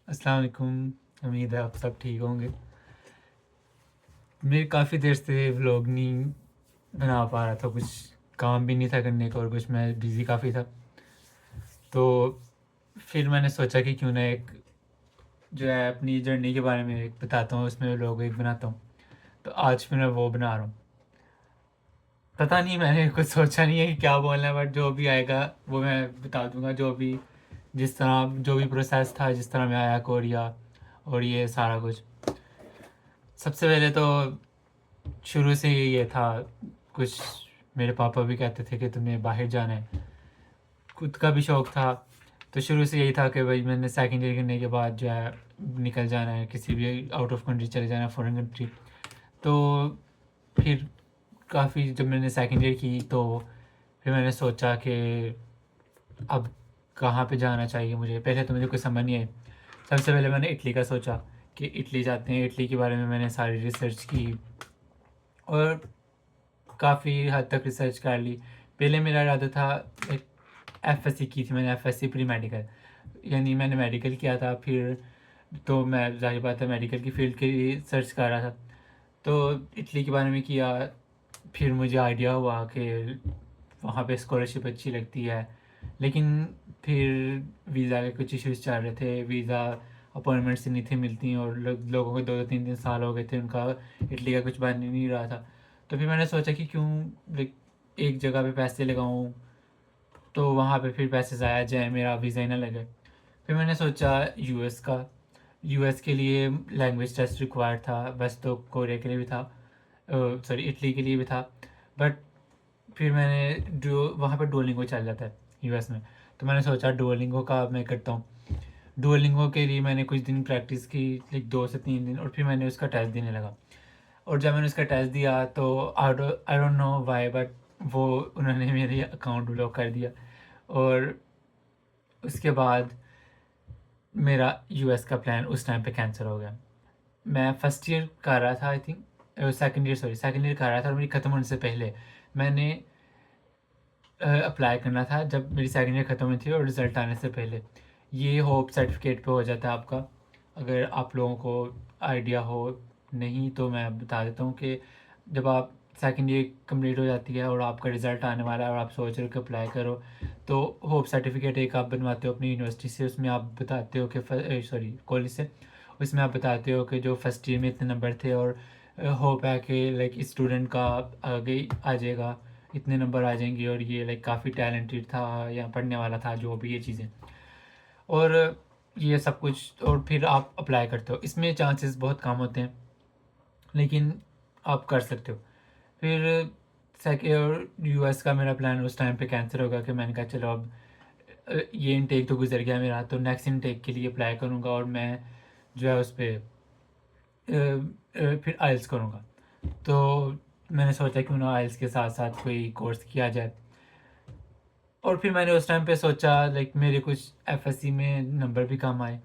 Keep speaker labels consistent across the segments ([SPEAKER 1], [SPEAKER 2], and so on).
[SPEAKER 1] अस्सलाम वालेकुम। उम्मीद है आप सब ठीक होंगे। मैं काफ़ी देर से व्लॉग नहीं बना पा रहा था, कुछ काम भी नहीं था करने का और कुछ मैं बिज़ी काफ़ी था। तो फिर मैंने सोचा कि क्यों ना एक जो है अपनी जर्नी के बारे में एक बताता हूँ, उसमें व्लॉग एक बनाता हूँ। तो आज फिर मैं वो बना रहा हूँ। पता नहीं, मैंने कुछ सोचा नहीं है कि क्या बोलना है, बट जो भी आएगा वो मैं बता दूँगा। जो भी जिस तरह जो भी प्रोसेस था, जिस तरह मैं आया कोरिया और ये सारा कुछ। सबसे पहले तो शुरू से ही ये था कुछ, मेरे पापा भी कहते थे कि तुम्हें बाहर जाना है, खुद का भी शौक़ था। तो शुरू से यही था कि भाई मैंने सेकंड ईयर करने के बाद जो है निकल जाना है, किसी भी आउट ऑफ कंट्री चले जाना है, फॉरेन कंट्री। तो फिर काफ़ी जब मैंने सेकंड ईयर की तो फिर मैंने सोचा कि अब कहाँ पे जाना चाहिए मुझे। पहले तो मुझे कुछ समझ नहीं आई। सबसे पहले मैंने इटली का सोचा कि इटली जाते हैं। इटली के बारे में मैंने सारी रिसर्च की और काफ़ी हद तक रिसर्च कर ली। पहले मेरा इरादा था, एक एफएससी की थी मैंने, एफएससी प्री मेडिकल, यानी मैंने मेडिकल किया था। फिर तो मैं ज़ाहिर बात है मेडिकल की फ़ील्ड के लिए सर्च कर रहा था, तो इटली के बारे में किया। फिर मुझे आइडिया हुआ कि वहाँ पे स्कॉलरशिप अच्छी लगती है, लेकिन फिर वीज़ा के कुछ इश्यूज़ चल रहे थे। वीज़ा अपॉइंटमेंट्स नहीं थी मिलती और लोगों को 2-2 3-3 साल हो गए थे, उनका इटली का कुछ बन ही नहीं रहा था। तो फिर मैंने सोचा कि क्यों लाइक एक जगह पे पैसे लगाऊं, तो वहाँ पे फिर पैसे ज़ाया जाए, मेरा वीज़ा ही ना लगे। फिर मैंने सोचा यूएस का। यूएस के लिए लैंग्वेज टेस्ट रिक्वायर्ड था, बस तो कोरिया के लिए भी था, सॉरी इटली के लिए भी था। बट फिर मैंने जो वहाँ पे डुओलिंगो चल जाता है यूएस में, तो मैंने सोचा डुओलिंगो का मैं करता हूँ। डुओलिंगो के लिए मैंने कुछ दिन प्रैक्टिस की, लाइक 2 से 3 दिन, और फिर मैंने उसका टेस्ट देने लगा। और जब मैंने उसका टेस्ट दिया तो I don't know why, but वो उन्होंने मेरे अकाउंट ब्लॉक कर दिया। और उसके बाद मेरा यूएस का प्लान उस टाइम पे कैंसिल हो गया। मैं फर्स्ट ईयर कर रहा था, आई थिंक सेकंड ईयर कर रहा था, और मेरी ख़त्म होने से पहले मैंने अप्लाई करना था, जब मेरी सेकंड ईयर ख़त्म हुई थी और रिज़ल्ट आने से पहले। ये होप सर्टिफिकेट पे हो जाता है आपका, अगर आप लोगों को आइडिया हो। नहीं तो मैं बता देता हूँ कि जब आप सेकंड ईयर कंप्लीट हो जाती है और आपका रिज़ल्ट आने वाला है और आप सोच रहे हो कि अप्लाई करो, तो होप सर्टिफिकेट एक आप बनवाते हो अपनी यूनिवर्सिटी से। उसमें आप बताते हो कि सॉरी कॉलेज से, उसमें आप बताते हो कि जो फर्स्ट ईयर में इतने नंबर थे और होप है कि लाइक स्टूडेंट का आगे आ जाएगा, इतने नंबर आ जाएंगे, और ये लाइक काफ़ी टैलेंटेड था या पढ़ने वाला था, जो भी ये चीज़ें और ये सब कुछ। और फिर आप अप्लाई करते हो, इसमें चांसेस बहुत कम होते हैं, लेकिन आप कर सकते हो। फिर सेकेंड यूएस का मेरा प्लान उस टाइम पे कैंसिल होगा कि मैंने कहा चलो अब ये इनटेक तो गुजर गया मेरा, तो नेक्स्ट इनटेक के लिए अप्लाई करूँगा और मैं जो है उस पर फिर आइल्स करूँगा। तो मैंने सोचा क्यों ना आइल्स के साथ साथ कोई कोर्स किया जाए। और फिर मैंने उस टाइम पे सोचा, लाइक मेरे कुछ एफएससी में नंबर भी कम आए,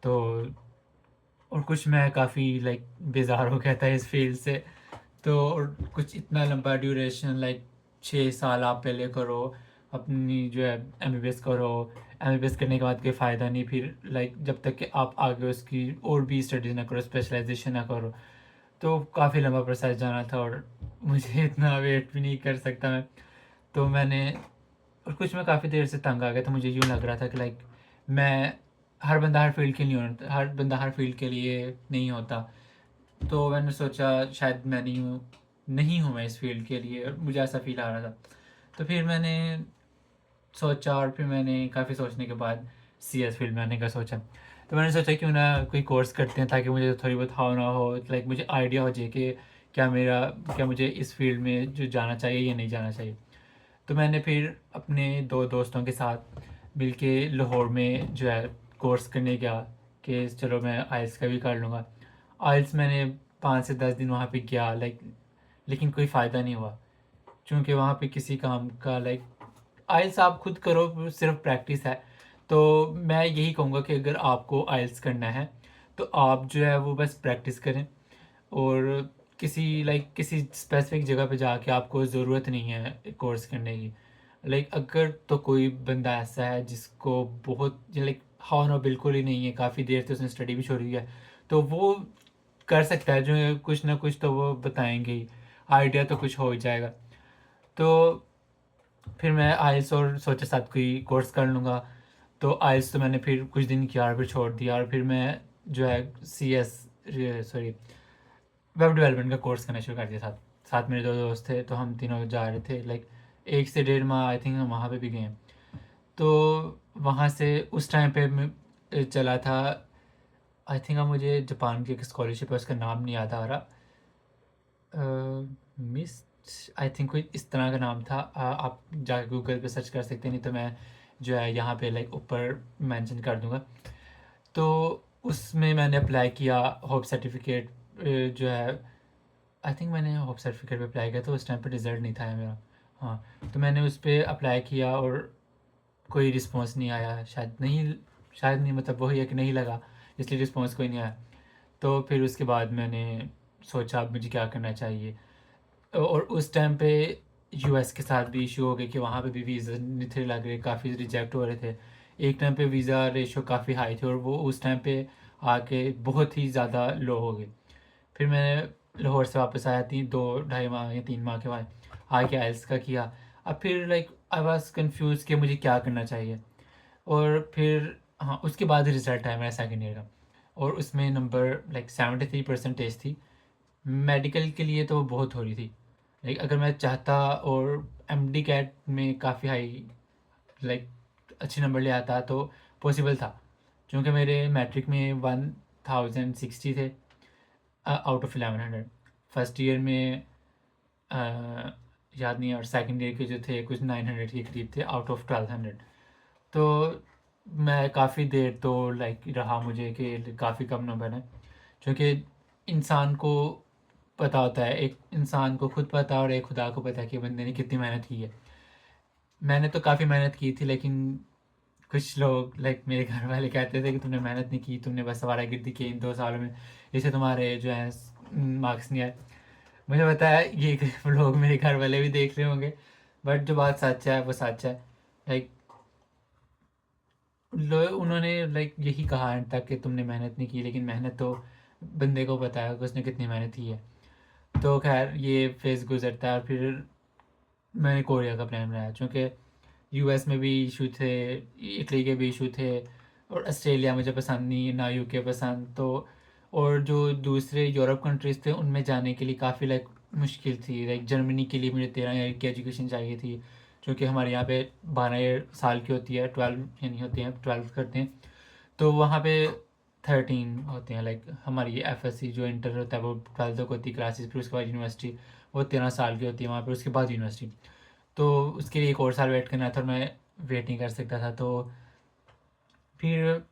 [SPEAKER 1] तो और कुछ मैं काफ़ी लाइक बेजार हो गया था इस फील्ड से। तो और कुछ इतना लंबा ड्यूरेशन, लाइक 6 साल आप पहले करो, अपनी जो है एमबीबीएस करो, एमबीबीएस करने के बाद कोई फ़ायदा नहीं, फिर लाइक जब तक कि आप आगे उसकी और भी स्टडीज़ ना करो, स्पेशलाइजेशन ना करो, तो काफ़ी लंबा प्रोसेस जाना था और मुझे इतना वेट भी नहीं कर सकता मैं। तो मैंने और कुछ मैं काफ़ी देर से तंग आ गया था। मुझे यूँ लग रहा था कि लाइक मैं हर बंदा हर फील्ड के लिए होता, हर बंदा हर फील्ड के लिए नहीं होता। तो मैंने सोचा शायद मैं नहीं हूँ मैं इस फील्ड के लिए, और मुझे ऐसा फील आ रहा था। तो फिर मैंने सोचा, और फिर मैंने काफ़ी सोचने के बाद सीएस फील्ड में आने का सोचा। तो मैंने सोचा क्यों ना कोई कोर्स करते हैं, ताकि मुझे थोड़ी बहुत हाव ना हो, लाइक मुझे आइडिया हो जाए कि क्या मुझे इस फील्ड में जो जाना चाहिए या नहीं जाना चाहिए। तो मैंने फिर अपने 2 दोस्तों के साथ मिल के लाहौर में जो है कोर्स करने गया कि चलो मैं आइल्स का भी कर लूँगा। आइल्स मैंने 5 से 10 दिन वहाँ पे गया, लाइक लेकिन कोई फ़ायदा नहीं हुआ, क्योंकि वहाँ पे किसी काम का लाइक आइल्स आप खुद करो, सिर्फ प्रैक्टिस है। तो मैं यही कहूँगा कि अगर आपको आइल्स करना है तो आप जो है वो बस प्रैक्टिस करें, और किसी स्पेसिफिक जगह पे जाके आपको ज़रूरत नहीं है कोर्स करने की। लाइक अगर तो कोई बंदा ऐसा है जिसको बहुत लाइक हाँ ना बिल्कुल ही नहीं है, काफ़ी देर से उसने स्टडी भी छोड़ी है। तो वो कर सकता है, जो है कुछ ना कुछ तो वो बताएंगे ही, आइडिया तो कुछ हो ही जाएगा। तो फिर मैं आइल्स और सोचा साथ कोई कोर्स कर लूँगा। तो आइल्स तो मैंने फिर कुछ दिन किया और फिर छोड़ दिया, और फिर मैं जो है C S sorry web development का कोर्स करना शुरू कर दिया। साथ साथ मेरे दो दोस्त थे, तो हम तीनों जा रहे थे, लाइक 1 से 1.5 माह आई थिंक हम वहाँ पे भी गए हैं। तो वहाँ से उस टाइम पे चला था, आई थिंक अब मुझे जापान की एक स्कॉलरशिप है, उसका नाम नहीं याद आ रहा, मिस आई थिंक कोई इस तरह का नाम था। आप जाके गूगल पे सर्च कर सकते हैं, नहीं तो मैं जो है यहाँ पे लाइक ऊपर मेंशन कर दूँगा। तो उसमें मैंने अप्लाई किया, होप सर्टिफिकेट जो है, आई थिंक मैंने होप सर्टिफिकेट पे अप्लाई किया, तो उस टाइम पे रिज़ल्ट नहीं था मेरा। हाँ, तो मैंने उस पे अप्लाई किया और कोई रिस्पॉन्स नहीं आया, शायद नहीं, मतलब वही है कि नहीं लगा, इसलिए रिस्पॉन्स कोई नहीं आया। तो फिर उसके बाद मैंने सोचा अब मुझे क्या करना चाहिए। और उस टाइम पे यूएस के साथ भी इशू हो गया कि वहाँ पे भी वीज़ा नहीं थे लग रहे, काफ़ी रिजेक्ट हो रहे थे। एक टाइम पे वीज़ा रेशो काफ़ी हाई थे, और वो उस टाइम पे आके बहुत ही ज़्यादा लो हो गए। फिर मैंने लाहौर से वापस आया, 2 ढाई माह या 3 माह के बाद आके आइल्स का किया। अब फिर लाइक आई वाज कंफ्यूज कि मुझे क्या करना चाहिए। और फिर हाँ, उसके बाद रिजल्ट आया मेरा सेकेंड ईयर का, और उसमें नंबर लाइक 73% थी। मेडिकल के लिए तो वो बहुत हो रही थी, लाइक अगर मैं चाहता और एमडी कैट में काफ़ी हाई लाइक अच्छे नंबर ले आता तो पॉसिबल था, क्योंकि मेरे मैट्रिक में 1060 थे आउट ऑफ 1100। फर्स्ट ईयर में याद नहीं है, और सेकंड ईयर के जो थे कुछ 900 के करीब थे आउट ऑफ 1200। तो मैं काफ़ी देर तो लाइक रहा मुझे कि काफ़ी कम नंबर है, क्योंकि इंसान को पता होता है, एक इंसान को खुद पता है और एक खुदा को पता है कि बंदे ने कितनी मेहनत की है। मैंने तो काफ़ी मेहनत की थी, लेकिन कुछ लोग लाइक मेरे घर वाले कहते थे कि तुमने मेहनत नहीं की, तुमने बस आवारागर्दी की इन 2 सालों में, इससे तुम्हारे जो है मार्क्स नहीं आए। मुझे पता है ये लोग मेरे घर वाले भी देख रहे होंगे, बट जो बात सच है वो सच है। लाइक उन्होंने लाइक यही कहा एंड तक कि तुमने मेहनत नहीं की, लेकिन मेहनत तो बंदे को पता है कि उसने कितनी मेहनत की है। तो खैर ये फेज़ गुजरता है, और फिर मैंने कोरिया का प्लान बनाया, क्योंकि यूएस में भी इशू थे, इटली के भी इशू थे, और ऑस्ट्रेलिया मुझे पसंद नहीं, ना यूके पसंद। तो और जो दूसरे यूरोप कंट्रीज़ थे उनमें जाने के लिए काफ़ी लाइक मुश्किल थी। लाइक जर्मनी के लिए मुझे 13 ईयर की एजुकेशन चाहिए थी, क्योंकि हमारे यहाँ पे 12 साल की होती है, 12 यानी होते हैं 12 करते हैं। तो वहाँ पे 13 होते हैं, लाइक हमारी एफ एस सी जो इंटर होता है वो 12 तक होती है क्लासेस, फिर उसके बाद यूनिवर्सिटी, वो 13 साल की होती है वहाँ पर, उसके बाद यूनिवर्सिटी। तो उसके लिए 1 और साल वेट करना था, और मैं वेट नहीं कर सकता था। तो फिर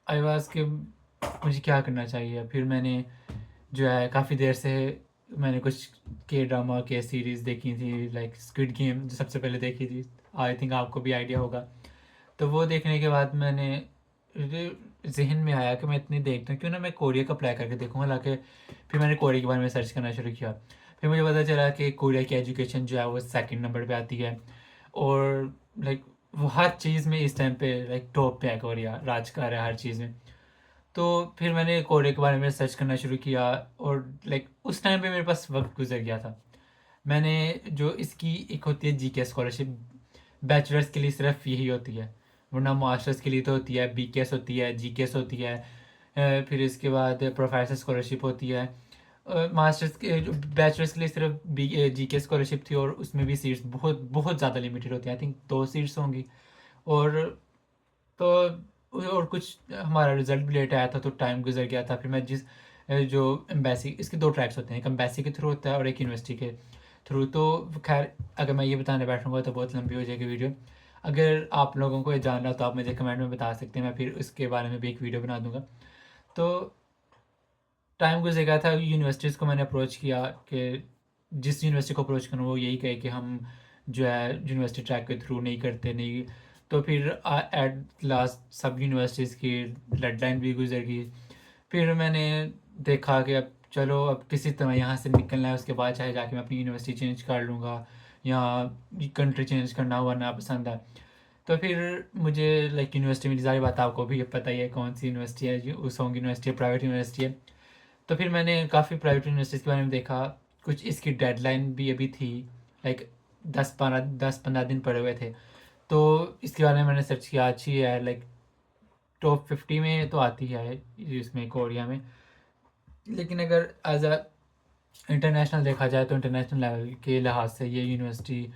[SPEAKER 1] आई वाज कि मुझे क्या करना चाहिए। फिर मैंने जो है काफ़ी देर से मैंने कुछ के ड्रामा के सीरीज़ देखी थी, लाइक स्क्विड गेम जो सबसे पहले देखी थी, आई थिंक आपको भी आइडिया होगा। तो वो देखने के बाद मैंने जहन में आया कि मैं इतनी देखता हूँ, क्यों ना मैं कोरिया का अप्लाई करके देखूँगा लाके। फिर मैंने कोरिया के बारे में सर्च करना शुरू किया। फिर मुझे पता चला कि कोरिया की एजुकेशन जो है वो सेकंड नंबर पे आती है, और लाइक वो हर चीज़ में इस टाइम पे लाइक टॉप पे है, कोरिया राज कर रहा है हर चीज़ में। तो फिर मैंने कोरिया के बारे में सर्च करना शुरू किया, और लाइक उस टाइम पे मेरे पास वक्त गुजर गया था। मैंने जो इसकी एक होती है जीके स्कॉलरशिप, बैचलर्स के लिए सिर्फ यही होती है, वरना मास्टर्स के लिए तो होती है, बीकेएस होती है, जीकेएस होती है। फिर इसके बाद प्रोफेसर स्कॉलरशिप होती है। मास्टर्स के जो बैचलर्स के लिए सिर्फ बी जीके स्कॉलरशिप थी, और उसमें भी सीट्स बहुत बहुत ज़्यादा लिमिटेड होती हैं, आई थिंक 2 सीट्स होंगी। और तो और कुछ हमारा रिजल्ट भी लेट आया था, तो टाइम गुजर गया था। फिर मैं जो एम्बेसी, इसके 2 ट्रैक्स होते हैं, एक एम्बेसी के थ्रू होता है और एक यूनिवर्सिटी के थ्रू। तो खैर अगर मैं ये बताने बैठूंगा तो बहुत लंबी हो जाएगी वीडियो। अगर आप लोगों को ये जानना हो तो आप मुझे कमेंट में बता सकते हैं, मैं फिर उसके बारे में भी एक वीडियो बना दूंगा। तो टाइम गुजर गया था, यूनिवर्सिटीज़ को मैंने अप्रोच किया कि जिस यूनिवर्सिटी को अप्रोच करूँ वो यही कहे कि हम जो है यूनिवर्सिटी ट्रैक के थ्रू नहीं करते, नहीं। तो फिर एट लास्ट सब यूनिवर्सिटीज़ की डेडलाइन भी गुजर गई। फिर मैंने देखा कि अब चलो अब किसी तरह यहाँ से निकलना है, उसके बाद चाहे जाके मैं अपनी यूनिवर्सिटी चेंज कर लूँगा या कंट्री चेंज करना हुआ ना पसंद है। तो फिर मुझे लाइक यूनिवर्सिटी मिली, सारी बात आपको भी पता ही है कौन सी यूनिवर्सिटी है, उसोंग यूनिवर्सिटी है, प्राइवेट यूनिवर्सिटी है। तो फिर मैंने काफ़ी प्राइवेट यूनिवर्सिटीज़ के बारे में देखा, कुछ इसकी डेडलाइन भी अभी थी, लाइक 10-15 दिन पड़े हुए थे। तो इसके बारे में मैंने सर्च किया, अच्छी है, लाइक टॉप 50 में तो आती है इसमें कोरिया में। लेकिन अगर एज अ इंटरनेशनल देखा जाए तो इंटरनेशनल लेवल के लिहाज से ये यूनिवर्सिटी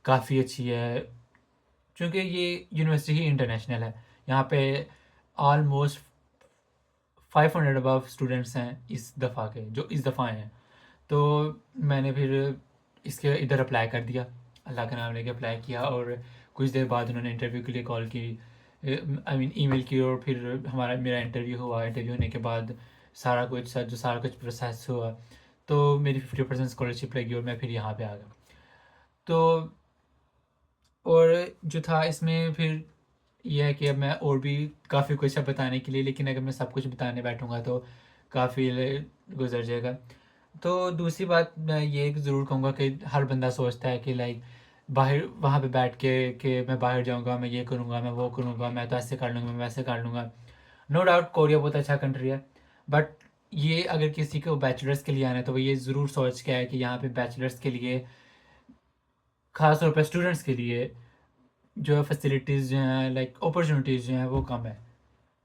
[SPEAKER 1] काफ़ी अच्छी है, क्योंकि ये यूनिवर्सिटी ही इंटरनेशनल है। यहाँ पे ऑलमोस्ट 500 अबव स्टूडेंट्स हैं इस दफ़ा के, जो इस दफ़ा आए हैं। तो मैंने फिर इसके इधर अप्लाई कर दिया, अल्लाह का नाम लेके अप्लाई किया, और कुछ देर बाद उन्होंने इंटरव्यू के लिए कॉल की, आई मीन ईमेल की, और फिर मेरा इंटरव्यू हुआ। इंटरव्यू होने के बाद सारा कुछ प्रोसेस हुआ, तो मेरी 50% स्कॉलरशिप लगी और मैं फिर यहाँ पे आ गया। तो और जो था इसमें फिर यह है कि अब मैं और भी काफ़ी कुछ है बताने के लिए, लेकिन अगर मैं सब कुछ बताने बैठूँगा तो काफ़ी गुजर जाएगा। तो दूसरी बात मैं ये ज़रूर कहूँगा कि हर बंदा सोचता है कि लाइक बाहर वहाँ पे बैठ के कि मैं बाहर जाऊँगा, मैं ये करूँगा, मैं वो करूँगा, मैं तो ऐसे कर लूँगा, मैं वैसे कर लूँगा। नो डाउट कोरिया बहुत अच्छा कंट्री है, बट ये अगर किसी को बैचलर्स के लिए आना है तो वो ये ज़रूर सोच के आए कि यहाँ पे बैचलर्स के लिए, ख़ास तौर पर स्टूडेंट्स के लिए, जो फैसिलिटीज़ जो हैं, लाइक अपॉर्चुनिटीज़ जो हैं वो कम है,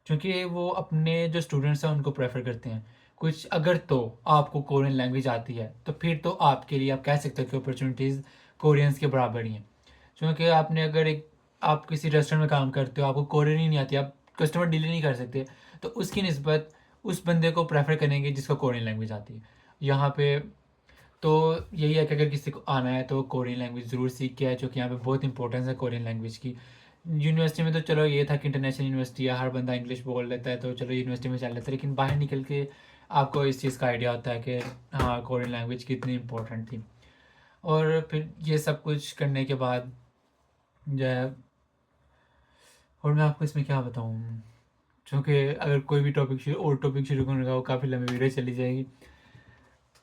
[SPEAKER 1] क्योंकि वो अपने जो स्टूडेंट्स हैं उनको प्रेफर करते हैं। कुछ अगर तो आपको कोरियन लैंग्वेज आती है तो फिर तो आपके लिए आप कह सकते हो कि अपॉर्चुनिटीज़ कोरियंस के बराबर ही हैं। क्योंकि आपने अगर आप किसी रेस्टोरेंट में काम करते हो, आपको कोरियन ही नहीं आती, आप कस्टमर डील नहीं कर सकते, तो उसकी निस्बत उस बंदे को प्रेफर करेंगे जिसको कोरियन लैंग्वेज आती है यहाँ पे। तो यही है कि अगर किसी को आना है तो कोरियन लैंग्वेज ज़रूर सीख के आए, क्योंकि यहाँ पे बहुत इंपॉर्टेंस है कोरियन लैंग्वेज की। यूनिवर्सिटी में तो चलो ये था कि इंटरनेशनल यूनिवर्सिटी है, हर बंदा इंग्लिश बोल लेता है, तो चलो यूनिवर्सिटी में चल लेता है, लेकिन बाहर निकल के आपको इस चीज़ का आइडिया होता है कि हाँ कोरियन लैंग्वेज कितनी इंपॉर्टेंट थी। और फिर ये सब कुछ करने के बाद जो है, और मैं आपको इसमें क्या बताऊँ, क्योंकि अगर कोई भी टॉपिक शुरू करने का वो काफ़ी लंबी वीडियो चली जाएगी।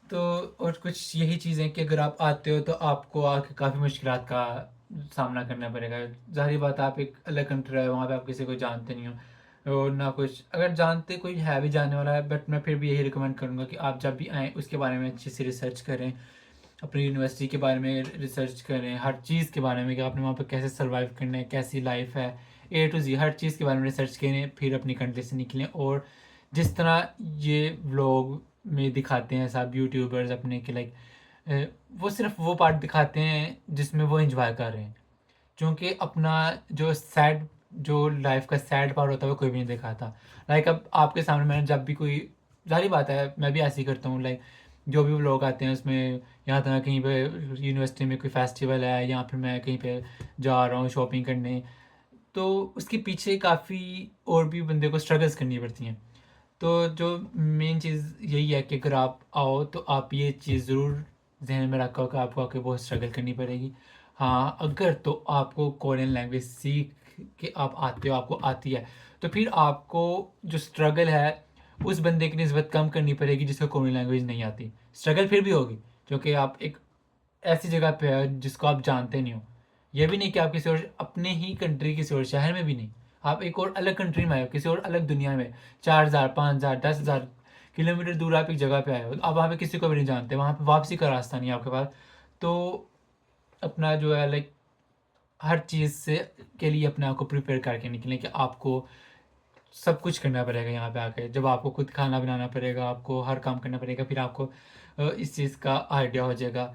[SPEAKER 1] तो और कुछ यही चीज़ें कि अगर आप आते हो तो आपको आके काफ़ी मुश्किलात का सामना करना पड़ेगा। ज़ाहिर बात है, आप एक अलग कंट्री है, वहाँ पे आप किसी को जानते नहीं हो और ना कुछ, अगर जानते कोई है भी जानने वाला है, बट मैं फिर भी यही रिकमेंड करूँगा कि आप जब भी आएँ उसके बारे में अच्छे से रिसर्च करें, अपनी यूनिवर्सिटी के बारे में रिसर्च करें, हर चीज़ के बारे में कि आपने वहाँ पर कैसे सर्वाइव करना है, कैसी लाइफ है, A to Z हर चीज़ के बारे में रिसर्च करें, फिर अपनी कंट्री से निकलें। और जिस तरह ये व्लॉग में दिखाते हैं सब यूट्यूबर्स अपने कि लाइक वो सिर्फ वो पार्ट दिखाते हैं जिसमें वो इंजॉय कर रहे हैं, क्योंकि अपना जो लाइफ का सैड पार्ट होता है वो कोई भी नहीं दिखाता। लाइक अब आपके सामने मैंने जब भी कोई, जाहिर बात है मैं भी ऐसे ही करता हूँ, लाइक जो भी लोग आते हैं उसमें, यहाँ तक कहीं पे यूनिवर्सिटी में कोई फेस्टिवल है या फिर मैं कहीं पे जा रहा हूँ शॉपिंग करने, तो उसके पीछे काफ़ी और भी बंदे को स्ट्रगल्स करनी पड़ती हैं। तो जो मेन चीज़ यही है कि अगर आप आओ तो आप ये चीज़ ज़रूर ज़हन में रखो कि आपको आके बहुत स्ट्रगल करनी पड़ेगी। हाँ, अगर तो आपको कोरियन लैंग्वेज सीख के आप आते हो, आपको आती है, तो फिर आपको जो स्ट्रगल है उस बंदे की निस्बत कम करनी पड़ेगी जिसको कोरियन लैंग्वेज नहीं आती। स्ट्रगल फिर भी होगी, क्योंकि आप एक ऐसी जगह पे है जिसको आप जानते नहीं हो। ये भी नहीं कि आप किसी और अपने ही कंट्री किसी और शहर में भी नहीं, आप एक और अलग कंट्री में आए हो, किसी और अलग दुनिया में, 4,000 5,000 10,000 किलोमीटर दूर आप एक जगह पे आए हो, आप वहाँ पे किसी को भी नहीं जानते, वहाँ पे वापसी का रास्ता नहीं है आपके पास। तो अपना जो है लाइक हर चीज़ से के लिए अपने आप को प्रिपेयर करके निकलें कि आपको सब कुछ करना पड़ेगा यहाँ पे आके। जब आपको खुद खाना बनाना पड़ेगा, आपको हर काम करना पड़ेगा, फिर आपको इस चीज़ का आइडिया हो जाएगा।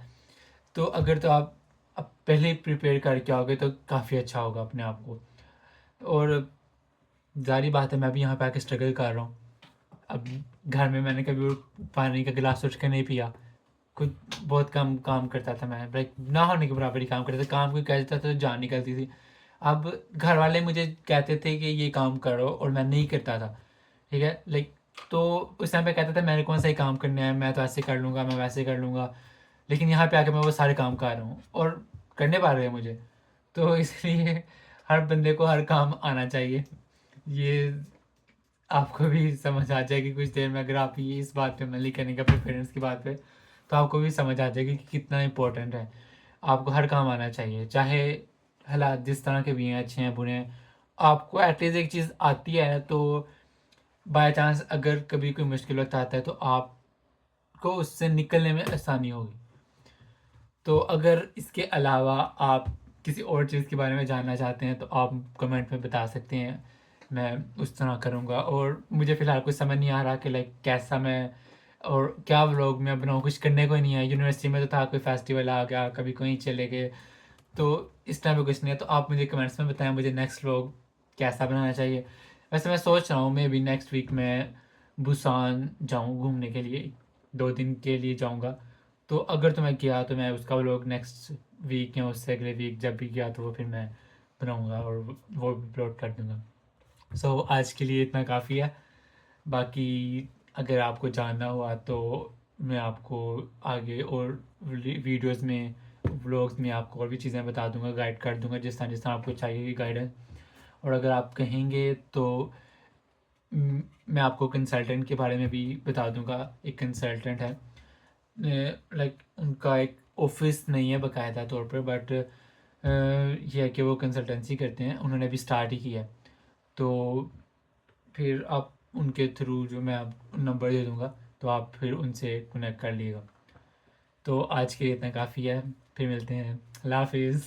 [SPEAKER 1] तो अगर तो आप पहले ही प्रिपेयर करके आओगे तो काफ़ी अच्छा होगा अपने आप को। और ज़ाहिर बात है मैं भी यहाँ पे आके स्ट्रगल कर रहा हूँ। अब घर में मैंने कभी वो पानी का गिलास उठ के नहीं पिया, खुद बहुत कम काम करता था मैं, लाइक ना होने के बराबर ही काम करता था, काम कोई कह देता था तो जान निकलती थी। अब घर वाले मुझे कहते थे कि ये काम करो और मैं नहीं करता था, ठीक है, लाइक तो उस टाइम पे कहता था मेरे कौन सा ही काम करने है, मैं तो ऐसे कर लूँगा, मैं वैसे कर लूँगा। लेकिन यहाँ पे आके मैं वो सारे काम कर रहा हूँ और करने पा रहे हैं मुझे। तो इसलिए हर बंदे को हर काम आना चाहिए। ये आपको भी समझ आ जाएगी कुछ देर में, अगर आप ये इस बात पे अमल करेंगे अपने पेरेंट्स की बात पे, तो आपको भी समझ आ जाएगी कि कितना इम्पोर्टेंट है। आपको हर काम आना चाहिए, चाहे हालात जिस तरह के भी हैं, अच्छे हैं बुरे हैं, आपको एटलीस्ट एक चीज़ आती है तो बाय चांस अगर कभी कोई मुश्किल वक्त आता है तो आपको उससे निकलने में आसानी होगी। तो अगर इसके अलावा आप किसी और चीज़ के बारे में जानना चाहते हैं तो आप कमेंट में बता सकते हैं, मैं उस तरह करूँगा। और मुझे फ़िलहाल कुछ समझ नहीं आ रहा कि लाइक कैसा मैं और क्या व्लॉग मैं बनाऊँ, कुछ करने को ही नहीं है। यूनिवर्सिटी में तो था, कोई फेस्टिवल आ गया, कभी कहीं चले गए, तो इस टाइम पे कुछ नहीं है। तो आप मुझे कमेंट्स में बताएं मुझे नेक्स्ट व्लॉग कैसा बनाना चाहिए। वैसे मैं सोच रहा हूँ मे बी नेक्स्ट वीक मैं बुसान जाऊँ घूमने के लिए, 2 दिन के लिए जाऊँगा। तो अगर तो मैं गया तो मैं उसका व्लॉग नेक्स्ट वीक या उससे अगले वीक जब भी गया तो वो फिर मैं बनाऊँगा और वो भी अपलोड कर दूँगा। सो आज के लिए इतना काफ़ी है। बाकी अगर आपको जानना हुआ तो मैं आपको आगे और वीडियोस में, व्लॉग्स में आपको और भी चीज़ें बता दूंगा, गाइड कर दूंगा जिस तरह आपको चाहिए गाइडेंस। और अगर आप कहेंगे तो मैं आपको कंसल्टेंट के बारे में भी बता दूंगा। एक कंसल्टेंट है, लाइक उनका एक ऑफिस नहीं है बाकायदा तौर पर, बट ये है कि वो कंसल्टेंसी करते हैं, उन्होंने भी स्टार्ट ही किया है। तो फिर आप उनके थ्रू जो मैं आप नंबर दे दूँगा तो आप फिर उनसे कनेक्ट कर लीजिएगा। तो आज के लिए इतना काफ़ी है, फिर मिलते हैं। अल्लाह हाफिज़।